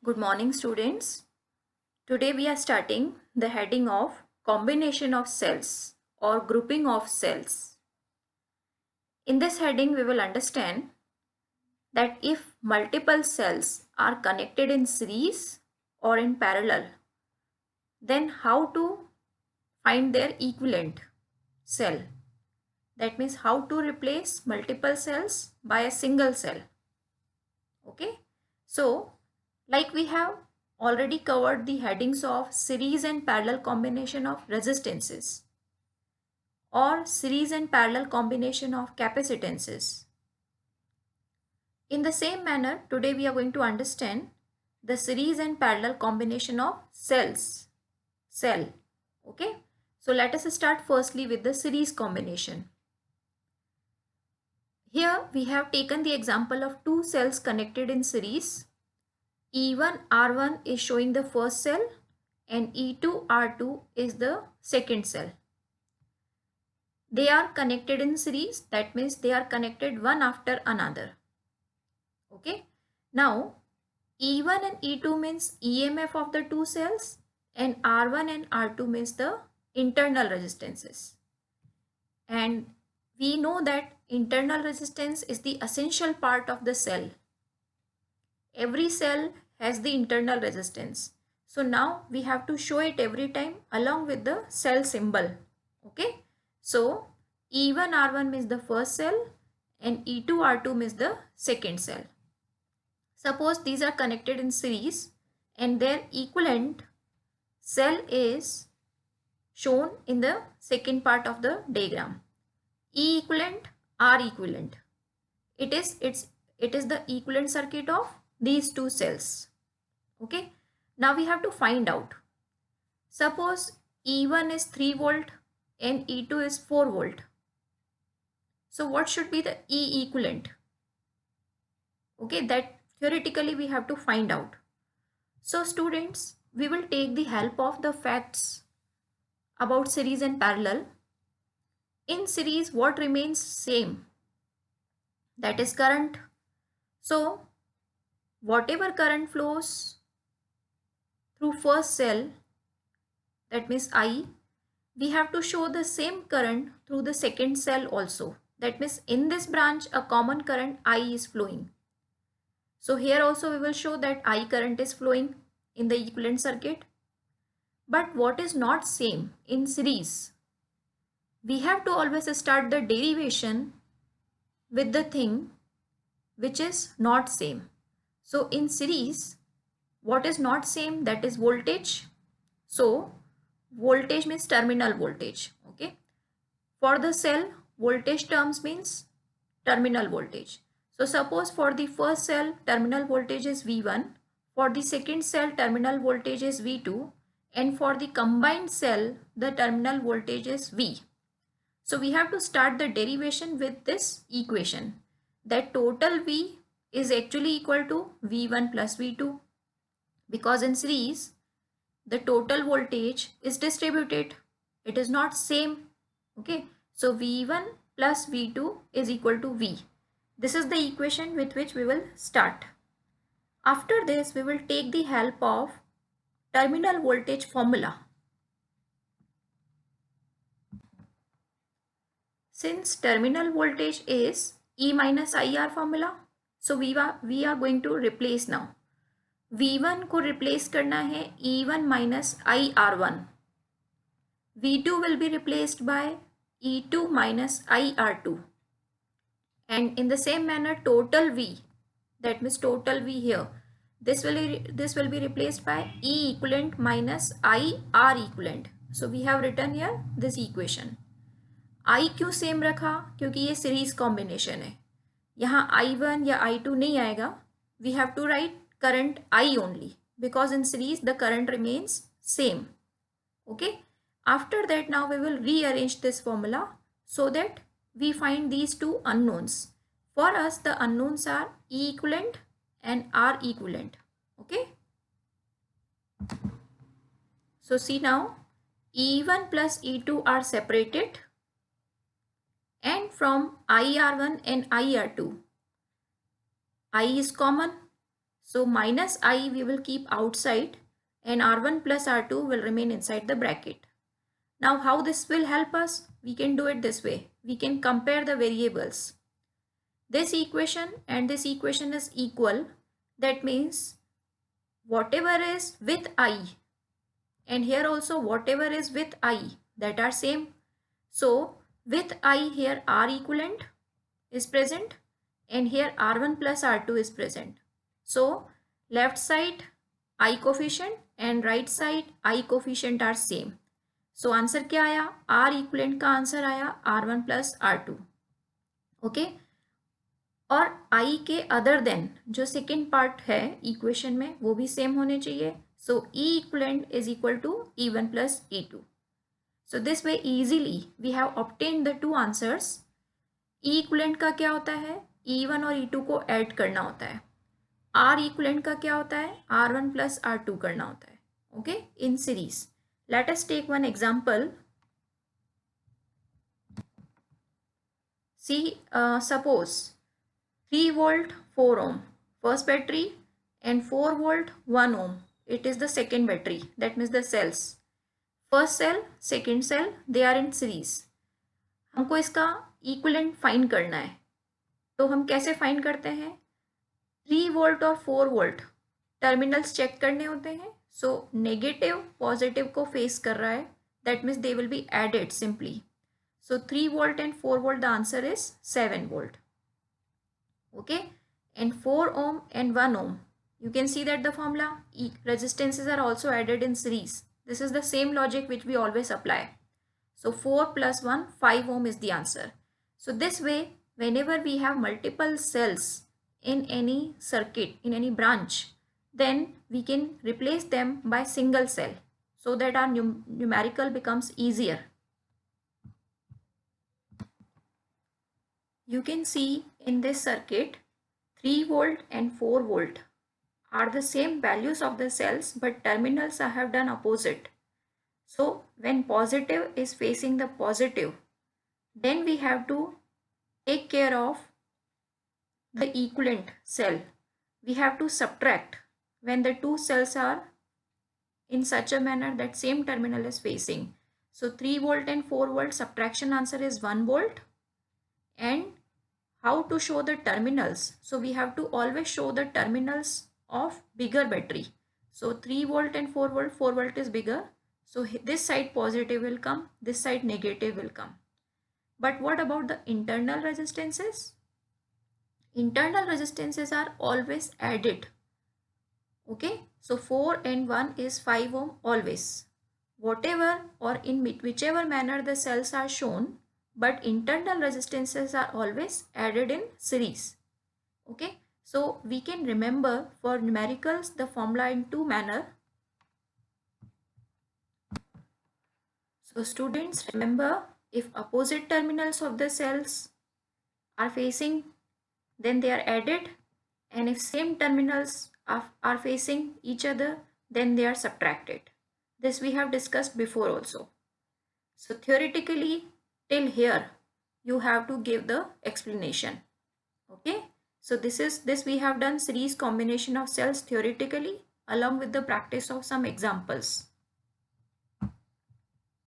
Good morning, students. Today we are starting the heading of combination of cells or grouping of cells. In this heading, we will understand that if multiple cells are connected in series or in parallel, then how to find their equivalent cell. That means how to replace multiple cells by a single cell. Okay. So, like we have already covered the headings of series and parallel combination of resistances or series and parallel combination of capacitances. In the same manner, today we are going to understand the series and parallel combination of cell. Okay. So let us start firstly with the series combination. Here we have taken the example of two cells connected in series. E1 R1 is showing the first cell and E2 R2 is the second cell. They are connected in series, that means they are connected one after another. Okay. Now E1 and E2 means EMF of the two cells and R1 and R2 means the internal resistances. And we know that internal resistance is the essential part of the cell. Every cell has the internal resistance. So now we have to show it every time along with the cell symbol. Okay. So E1 R1 means the first cell and E2 R2 means the second cell. Suppose these are connected in series and their equivalent cell is shown in the second part of the diagram. E equivalent, R equivalent. It is the equivalent circuit of these two cells. Okay. Now we have to find out. Suppose E1 is 3 volt and E2 is 4 volt. So what should be the E equivalent? Okay, that theoretically we have to find out. So students, we will take the help of the facts about series and parallel. In series, what remains same? That is current. So whatever current flows through first cell, that means I, we have to show the same current through the second cell also. That means in this branch a common current I is flowing. So here also we will show that I current is flowing in the equivalent circuit. But what is not same in series? We have to always start the derivation with the thing which is not same. So in series, what is not same? That is voltage. So voltage means terminal voltage. Okay. For the cell, voltage terms means terminal voltage. So suppose for the first cell, terminal voltage is V1. For the second cell, terminal voltage is V2. And for the combined cell, the terminal voltage is V. So we have to start the derivation with this equation. That total V is actually equal to V1 plus V2. Because in series, the total voltage is distributed. It is not same. Okay. So V1 plus V2 is equal to V. This is the equation with which we will start. After this, we will take the help of terminal voltage formula. Since terminal voltage is E minus IR formula, so we are going to replace now. V1 को replace करना है E1 minus IR1. V2 will be replaced by E2 minus IR2. And in the same manner, total V, that means total V here, this will be replaced by E equivalent minus IR equivalent. So we have written here this equation. I क्यों same रखा? क्योंकि ये series combination है. यहाँ I1 या I2 नहीं आएगा. We have to write current I only because in series the current remains same. Okay. After that, now we will rearrange this formula so that we find these two unknowns. For us, the unknowns are E equivalent and R equivalent. Okay. So see now, E1 plus E2 are separated. And from IR1 and IR2, I is common. So minus I we will keep outside and R1 plus R2 will remain inside the bracket. Now how this will help us? We can do it this way. We can compare the variables. This equation and this equation is equal. That means whatever is with I and here also whatever is with I, that are same. So with I here R equivalent is present and here R1 plus R2 is present. So left side I coefficient and right side I coefficient are same. So answer क्या आया? R equivalent का answer आया R1 plus R2. Okay और I के other than जो second part है equation में वो भी सेम होने चाहिए. So E equivalent is equal to E1 plus E2. So this way easily we have obtained the two answers. E equivalent का क्या होता है? E1 और E2 को ऐड करना होता है. R equivalent का क्या होता है? R1 plus R2 करना होता है. Okay, in series. Let us take one example. See, suppose 3 volt 4 ohm first battery and 4 volt 1 ohm. It is the second battery. That means the cells. First cell, second cell, they are in series. हमको इसका equivalent find करना है. तो हम कैसे find करते हैं? 3 volt और 4 volt टर्मिनल्स चेक करने होते हैं. सो नेगेटिव पॉजिटिव को फेस कर रहा है. That means they will be added simply. So 3 volt and 4 volt the answer is 7 volt. Okay, and 4 ohm and 1 ohm, you can see that the formula resistances are also added in series. This is the same logic which we always apply. So 4 plus 1, 5 ohm is the answer. So this way, whenever we have multiple cells in any circuit, in any branch, then we can replace them by single cell so that our numerical becomes easier. You can see in this circuit 3 volt and 4 volt are the same values of the cells, but terminals I have done opposite. So when positive is facing the positive, then we have to take care of the equivalent cell. We have to subtract when the two cells are in such a manner that same terminal is facing. So 3 volt and 4 volt, subtraction answer is 1 volt. And how to show the terminals? So we have to always show the terminals of bigger battery. So 3 volt and 4 volt, 4 volt is bigger. So this side positive will come, this side negative will come. But what about the internal resistances? Internal resistances are always added. Okay, so 4 and 1 is 5 ohm always. Whatever or in whichever manner the cells are shown, but internal resistances are always added in series. Okay, so we can remember for numericals the formula in two manner. So students, remember, if opposite terminals of the cells are facing, then they are added, and if same terminals are facing each other, then they are subtracted. This we have discussed before also. So theoretically till here you have to give the explanation. Okay, so this we have done series combination of cells theoretically along with the practice of some examples.